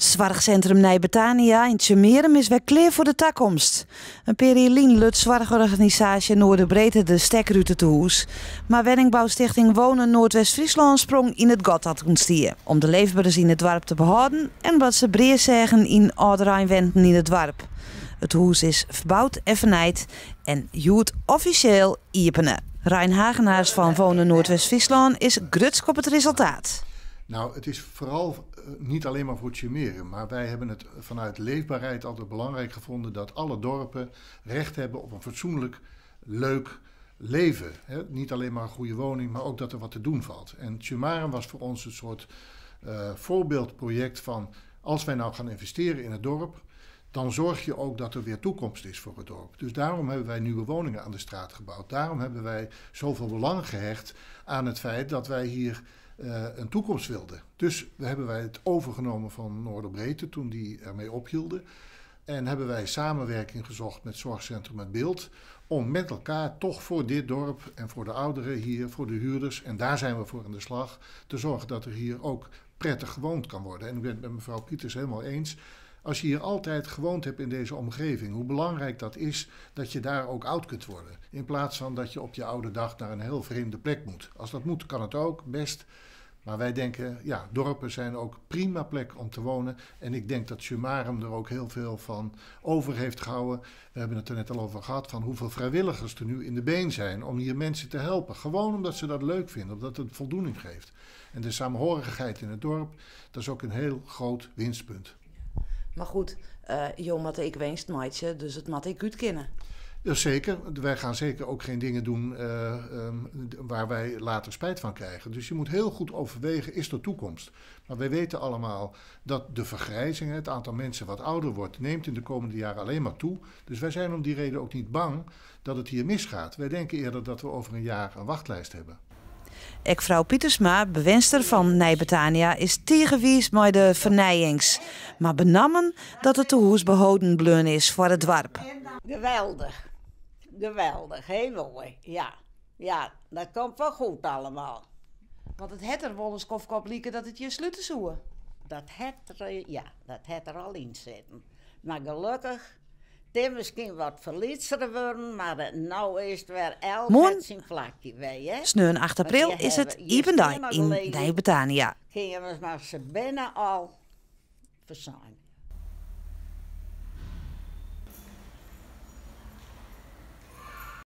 Zorgcentrum Nijbetania in Tjemerum is weer klaar voor de toekomst. Een periolien lukt zorgorganisatie Noorderbreedte de stekruute te hoes. Maar Wenningbouwstichting Wonen Noordwest-Friesland sprong in het gat dat stier. Om de leefbaarheid in het dorp te behouden en wat ze breed zeggen in Ouderijnwenten in het dorp. Het huis is verbouwd en vernaaid en joert officieel iepenen. Rijn Hagenaars van Wonen Noordwest-Friesland is grutsk op het resultaat. Nou, het is vooral niet alleen maar voor Tjemerum, maar wij hebben het vanuit leefbaarheid altijd belangrijk gevonden dat alle dorpen recht hebben op een fatsoenlijk, leuk leven. He, niet alleen maar een goede woning, maar ook dat er wat te doen valt. En Tjemerum was voor ons een soort voorbeeldproject van als wij nou gaan investeren in het dorp, dan zorg je ook dat er weer toekomst is voor het dorp. Dus daarom hebben wij nieuwe woningen aan de straat gebouwd. Daarom hebben wij zoveel belang gehecht aan het feit dat wij hier een toekomst wilden. Dus hebben wij het overgenomen van Noorderbreedte toen die ermee ophielden. En hebben wij samenwerking gezocht met Zorgcentrum Het Beeld om met elkaar toch voor dit dorp en voor de ouderen hier, voor de huurders, en daar zijn we voor aan de slag, te zorgen dat er hier ook prettig gewoond kan worden. En ik ben het met mevrouw Pieters helemaal eens. Als je hier altijd gewoond hebt in deze omgeving, hoe belangrijk dat is dat je daar ook oud kunt worden. In plaats van dat je op je oude dag naar een heel vreemde plek moet. Als dat moet, kan het ook, best. Maar wij denken, ja, dorpen zijn ook prima plek om te wonen. En ik denk dat Tjemerum er ook heel veel van over heeft gehouden. We hebben het er net al over gehad, van hoeveel vrijwilligers er nu in de been zijn om hier mensen te helpen. Gewoon omdat ze dat leuk vinden, omdat het voldoening geeft. En de saamhorigheid in het dorp, dat is ook een heel groot winstpunt. Maar goed, jo mat ik wenst maatje, dus het mat ik goed kennen. Jazeker, wij gaan zeker ook geen dingen doen waar wij later spijt van krijgen. Dus je moet heel goed overwegen, is er toekomst? Maar wij weten allemaal dat de vergrijzing, het aantal mensen wat ouder wordt, neemt in de komende jaren alleen maar toe. Dus wij zijn om die reden ook niet bang dat het hier misgaat. Wij denken eerder dat we over een jaar een wachtlijst hebben. Mevrouw Pietersma, bewenster van Nijbetania, is tegenwies met de vernijings. Maar benammen dat het huis behouden bleun is voor het dorp. Geweldig. Geweldig, heel mooi. Ja, dat komt wel goed allemaal. Want het het er wel eens kofkop lieken dat het je sluiten zoe. Dat het er al in zitten. Maar gelukkig, het is misschien wat verlietser worden, maar nou is het weer elk met zijn vlakje mee, hè? Sneun 8 april is het Ibendag in Nijbetania. Kun je maar ze binnen al verzijn.